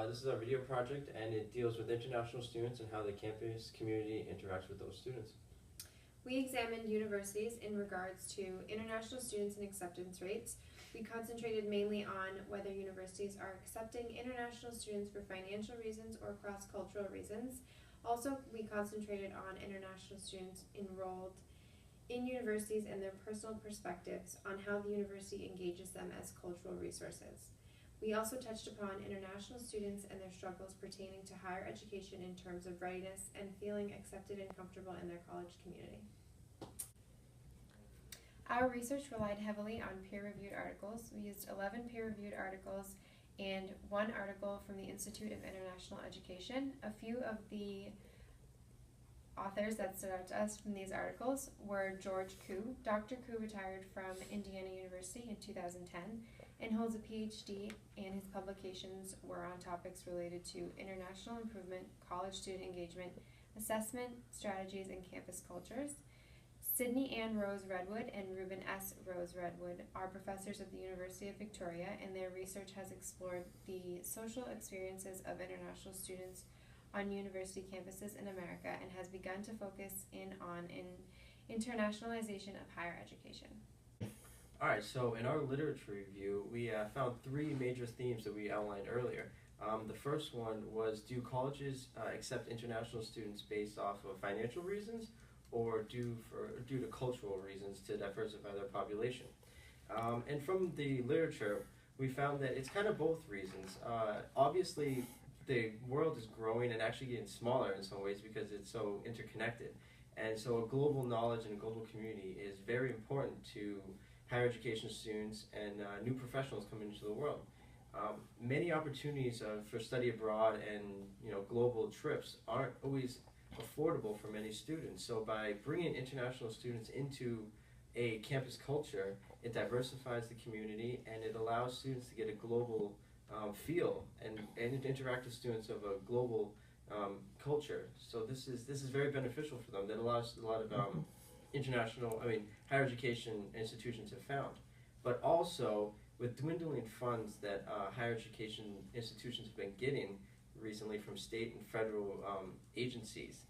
This is our video project, and it deals with international students and how the campus community interacts with those students. We examined universities in regards to international students and acceptance rates. We concentrated mainly on whether universities are accepting international students for financial reasons or cross-cultural reasons. Also, we concentrated on international students enrolled in universities and their personal perspectives on how the university engages them as cultural resources. We also touched upon international students and their struggles pertaining to higher education in terms of readiness and feeling accepted and comfortable in their college community. Our research relied heavily on peer-reviewed articles. We used 11 peer-reviewed articles and one article from the Institute of International Education. A few of the authors that stood out to us from these articles were George Koo. Dr. Koo retired from Indiana University in 2010 and holds a PhD, and his publications were on topics related to international improvement, college student engagement, assessment, strategies, and campus cultures. Sydney Ann Rose Redwood and Ruben S. Rose Redwood are professors at the University of Victoria, and their research has explored the social experiences of international students on university campuses in America and has begun to focus in on internationalization of higher education. Alright, so in our literature review, we found three major themes that we outlined earlier. The first one was, do colleges accept international students based off of financial reasons or due to cultural reasons to diversify their population? And from the literature, we found that it's kind of both reasons. Obviously, the world is growing and actually getting smaller in some ways because it's so interconnected. And so a global knowledge and a global community is very important to higher education students and new professionals coming into the world. Many opportunities for study abroad and global trips aren't always affordable for many students. So by bringing international students into a campus culture, it diversifies the community and it allows students to get a global feel and interact with students of a global culture. So this is very beneficial for them. That allows a lot of higher education institutions have found. But also, with dwindling funds that higher education institutions have been getting recently from state and federal agencies,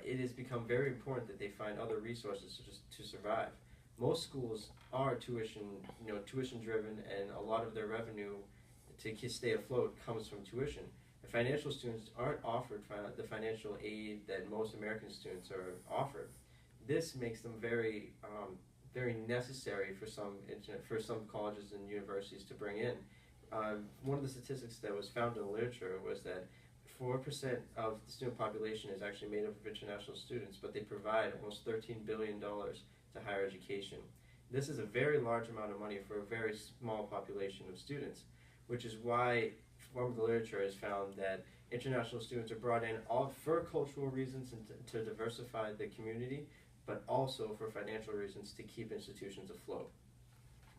it has become very important that they find other resources to survive. Most schools are tuition driven, and a lot of their revenue to stay afloat comes from tuition. And financial students aren't offered the financial aid that most American students are offered. This makes them very necessary for some colleges and universities to bring in. One of the statistics that was found in the literature was that 4% of the student population is actually made up of international students, but they provide almost $13 billion to higher education. This is a very large amount of money for a very small population of students, which is why one of the literature has found that international students are brought in all for cultural reasons and to diversify the community, but also for financial reasons to keep institutions afloat.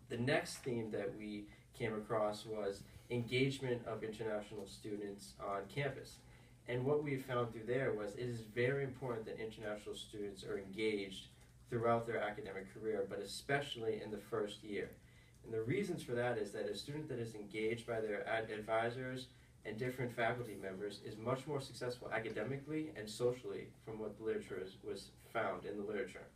The next theme that we came across was engagement of international students on campus. And what we found through there was it is very important that international students are engaged throughout their academic career, but especially in the first year. And the reasons for that is that a student that is engaged by their advisors and different faculty members is much more successful academically and socially from what the literature was found in the literature.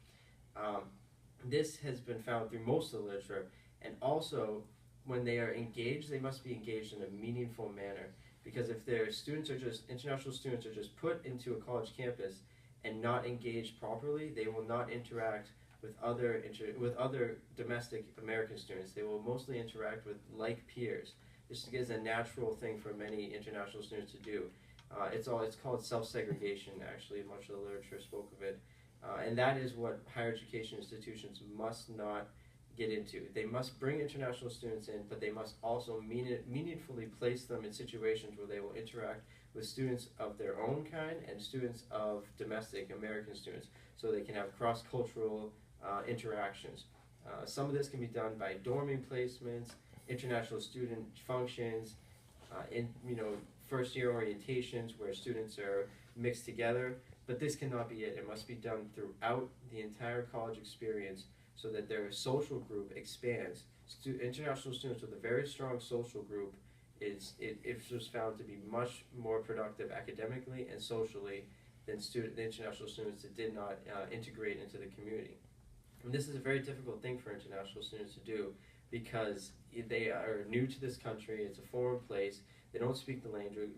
This has been found through most of the literature, and also when they are engaged, they must be engaged in a meaningful manner, because if their international students are just put into a college campus and not engaged properly, they will not interact with other domestic American students. They will mostly interact with like peers. This is a natural thing for many international students to do. It's called self-segregation, actually. Much of the literature spoke of it. And that is what higher education institutions must not get into. They must bring international students in, but they must also meaningfully place them in situations where they will interact with students of their own kind and students of domestic American students, so they can have cross-cultural interactions. Some of this can be done by dorming placements, international student functions, first-year orientations where students are mixed together. But this cannot be it. It must be done throughout the entire college experience so that their social group expands. International students with a very strong social group it was found to be much more productive academically and socially than the international students that did not integrate into the community. And this is a very difficult thing for international students to do because they are new to this country, it's a foreign place, they don't speak the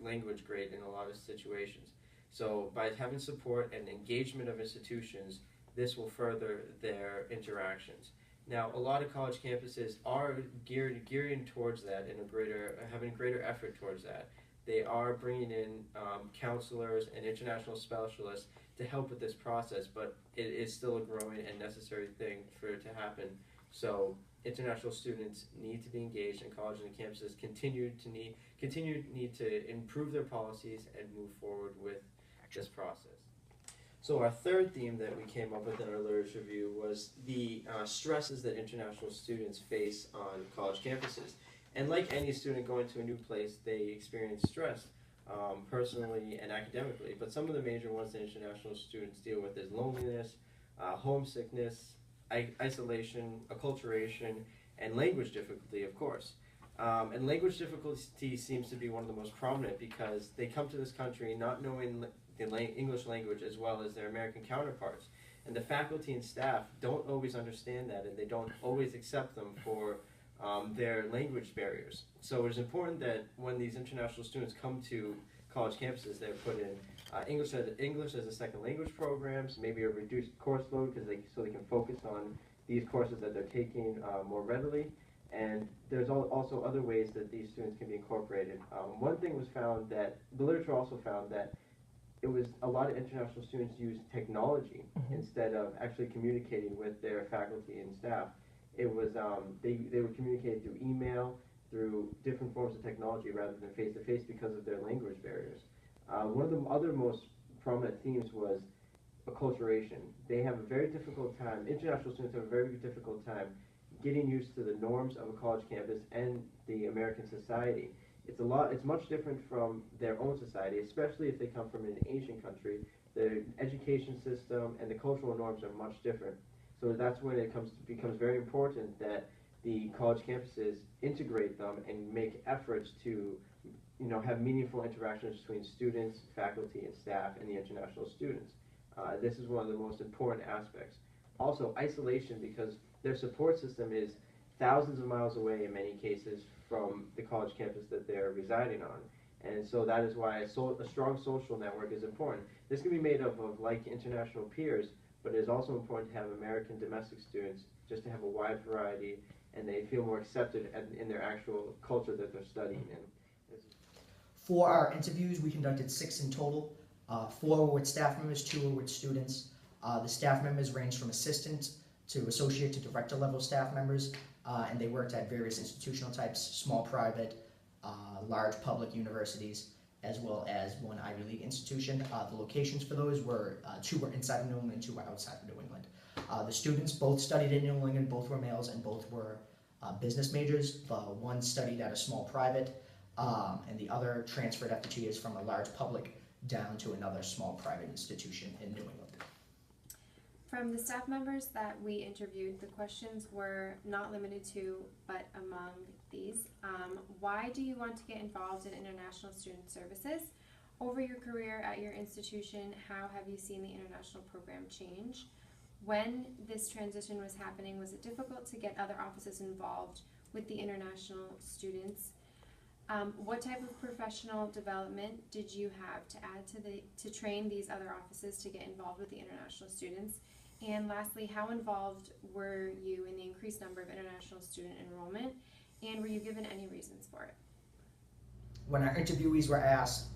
language great in a lot of situations. So by having support and engagement of institutions, this will further their interactions. Now, a lot of college campuses are gearing towards that and having greater effort towards that. They are bringing in counselors and international specialists to help with this process, but it is still a growing and necessary thing for it to happen. So international students need to be engaged, and colleges and campuses continue to need to improve their policies and move forward with this process. So our third theme that we came up with in our literature review was the stresses that international students face on college campuses. And like any student going to a new place, they experience stress personally and academically. But some of the major ones that international students deal with is loneliness, homesickness, isolation, acculturation, and language difficulty, of course. And language difficulty seems to be one of the most prominent because they come to this country not knowing the English language as well as their American counterparts. And the faculty and staff don't always understand that, and they don't always accept them for their language barriers. So it is important that when these international students come to college campuses, they're put in English as a second language programs, maybe a reduced course load so they can focus on these courses that they're taking more readily. And there's also other ways that these students can be incorporated. One thing was found that the literature also found that it was a lot of international students use technology instead of actually communicating with their faculty and staff. It was they were communicating through email, through different forms of technology rather than face-to-face because of their language barriers. One of the other most prominent themes was acculturation. They have a very difficult time, international students have a very difficult time getting used to the norms of a college campus and the American society. It's much different from their own society, especially if they come from an Asian country. The education system and the cultural norms are much different. So that's when it becomes very important that the college campuses integrate them and make efforts to have meaningful interactions between students, faculty, and staff, and the international students. This is one of the most important aspects. Also, isolation, because their support system is thousands of miles away in many cases from the college campus that they're residing on. And so that is why a strong social network is important. This can be made up of like international peers, but it is also important to have American domestic students just to have a wide variety and they feel more accepted in their actual culture that they're studying in. For our interviews, we conducted 6 in total. 4 were with staff members, 2 were with students. The staff members ranged from assistant to associate to director level staff members, and they worked at various institutional types, small private, large public universities, as well as one Ivy League institution. The locations for those were 2 were inside of New England, 2 were outside of New England. The students both studied in New England, both were males, and both were business majors. The one studied at a small private, and the other transferred after 2 years from a large public down to another small private institution in New England. From the staff members that we interviewed, the questions were not limited to, but among these. Why do you want to get involved in international student services? Over your career at your institution, how have you seen the international program change? When this transition was happening, was it difficult to get other offices involved with the international students? What type of professional development did you have to add to train these other offices to get involved with the international students? And lastly, how involved were you in the increased number of international student enrollment, and were you given any reasons for it? When our interviewees were asked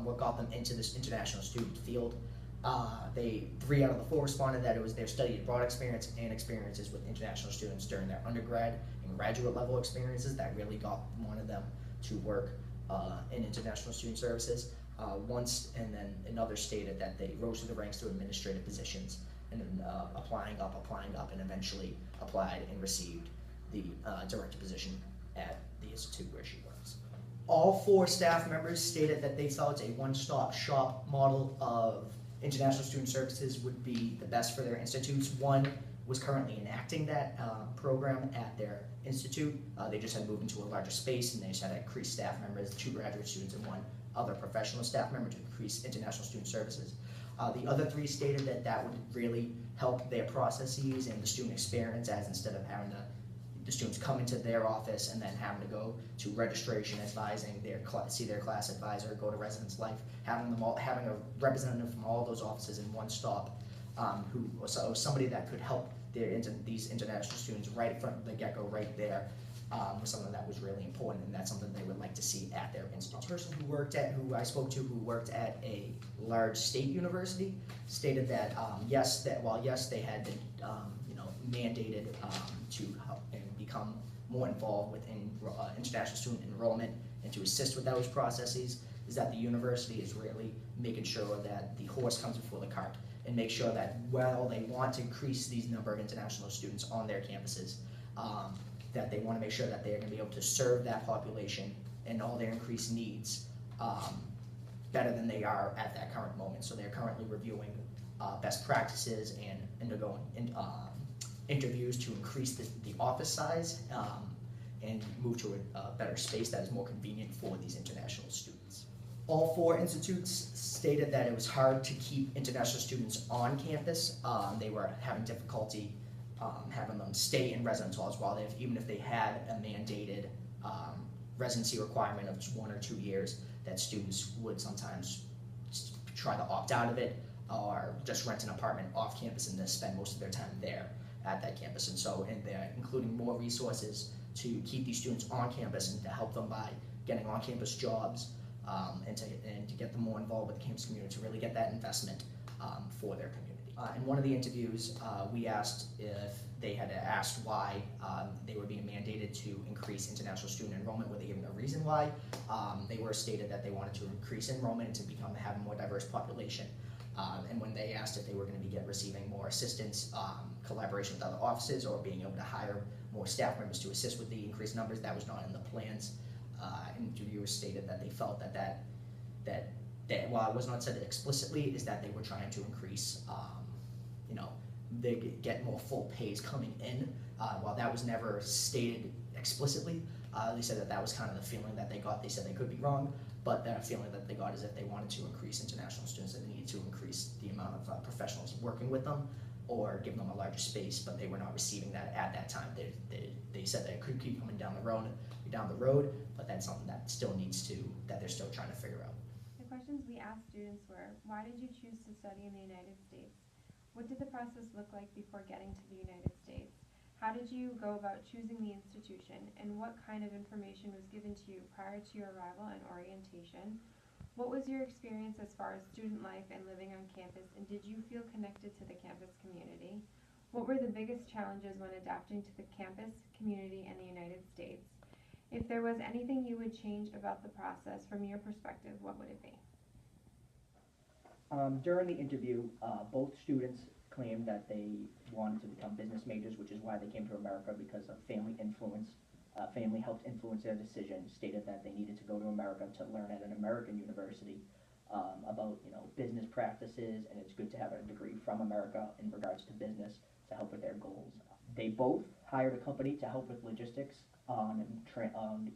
what got them into this international student field, 3 out of the 4 responded that it was their study abroad experience and experiences with international students during their undergrad and graduate level experiences that really wanted them to work in international student services. And then another stated that they rose through the ranks to administrative positions and then applying up, and eventually applied and received the director position at the institute where she works. All 4 staff members stated that they felt a one-stop shop model of international student services would be the best for their institutes. One, was currently enacting that program at their institute. They just had moved into a larger space, and they just had to increase staff members, 2 graduate students and 1 other professional staff member to increase international student services. The other 3 stated that that would really help their processes and the student experience, as instead of having the students come into their office and then having to go to registration, advising see their class advisor, go to residence life, having a representative from all those offices in one stop, who was somebody that could help these international students right from the get-go, right there, was something that was really important, and that's something they would like to see at their institute. A person who I spoke to, who worked at a large state university, stated that while they had been mandated to help and become more involved within international student enrollment and to assist with those processes, is that the university is really making sure that the horse comes before the cart, and make sure that while they want to increase these number of international students on their campuses, that they want to make sure that they're going to be able to serve that population and all their increased needs better than they are at that current moment. So they're currently reviewing best practices and undergoing interviews to increase the office size and move to a better space that is more convenient for these international students. All 4 institutes stated that it was hard to keep international students on campus. They were having difficulty having them stay in residence halls, even if they had a mandated residency requirement of 1 or 2 years, that students would sometimes try to opt out of it or just rent an apartment off campus and then spend most of their time there at that campus. And so they're including more resources to keep these students on campus and to help them by getting on-campus jobs, and to get them more involved with the campus community, to really get that investment for their community. In one of the interviews, we asked if they had asked why they were being mandated to increase international student enrollment. Were they given a reason why? They were stated that they wanted to increase enrollment and to have a more diverse population. And when they asked if they were going to be receiving more assistance, collaboration with other offices, or being able to hire more staff members to assist with the increased numbers, that was not in the plans. Interviewers stated that they felt that while it was not said explicitly, is that they were trying to increase, they get more full pays coming in. While that was never stated explicitly, they said that was kind of the feeling that they got. They said they could be wrong, but that feeling that they got is if they wanted to increase international students, they needed to increase the amount of professionals working with them, or give them a larger space, but they were not receiving that at that time. They said that it could keep coming down the road, but that's something that that they're still trying to figure out. The questions we asked students were, why did you choose to study in the United States? What did the process look like before getting to the United States? How did you go about choosing the institution, and what kind of information was given to you prior to your arrival and orientation? What was your experience as far as student life and living on campus, and did you feel connected to the campus community? What were the biggest challenges when adapting to the campus community and the United States? If there was anything you would change about the process from your perspective, what would it be? During the interview, both students claimed that they wanted to become business majors, which is why they came to America, because of family influence. Family helped influence their decision, stated that they needed to go to America to learn at an American university about business practices, and it's good to have a degree from America in regards to business to help with their goals. They both hired a company to help with logistics on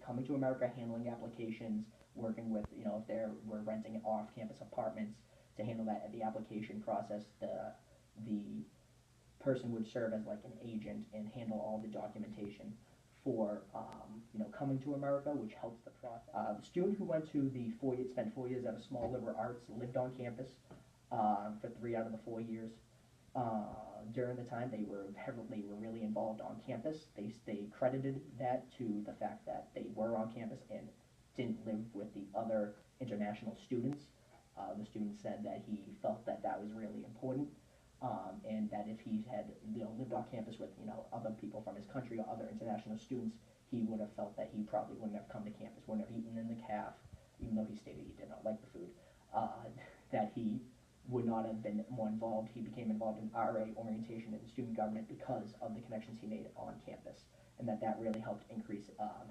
coming to America, handling applications, working with, if they were renting off-campus apartments, to handle that at the application process. The person would serve as like an agent and handle all the documentation for coming to America, which helps the process. The student who went to spent 4 years at a small liberal arts, lived on campus for 3 out of the 4 years. During the time, they were really involved on campus. They credited that to the fact that they were on campus and didn't live with the other international students. The student said that he felt that was really important, and that if he had lived on campus with other people from his country or other international students, he would have felt that he probably wouldn't have come to campus, wouldn't have eaten in the caf, even though he stated he did not like the food. That he would not have been more involved. He became involved in RA orientation and student government because of the connections he made on campus, and that really helped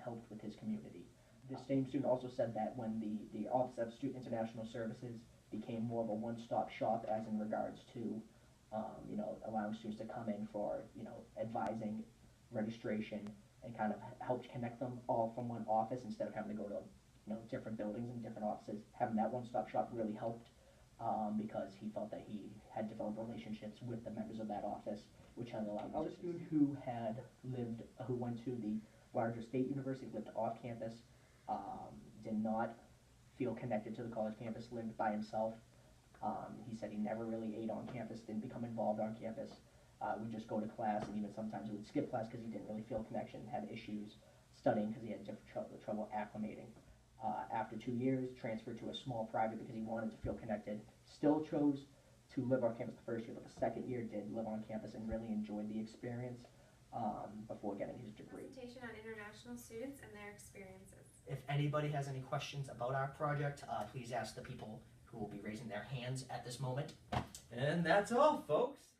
helped with his community. The same student also said that when the Office of Student International Services became more of a one-stop shop, as in regards to allowing students to come in for, advising, registration, and kind of helped connect them all from one office instead of having to go to, different buildings and different offices. Having that one-stop shop really helped because he felt that he had developed relationships with the members of that office, which had allowed other student who went to the larger state university, lived off campus, did not feel connected to the college campus, lived by himself. He said he never really ate on campus, didn't become involved on campus. Would just go to class, and even sometimes would skip class because he didn't really feel connection, had issues studying because he had trouble acclimating. After 2 years, transferred to a small private because he wanted to feel connected. Still chose to live on campus the first year, but the second year did live on campus and really enjoyed the experience before getting his degree. Presentation on international students and their experiences. If anybody has any questions about our project, please ask the people who will be raising their hands at this moment. And that's all, folks.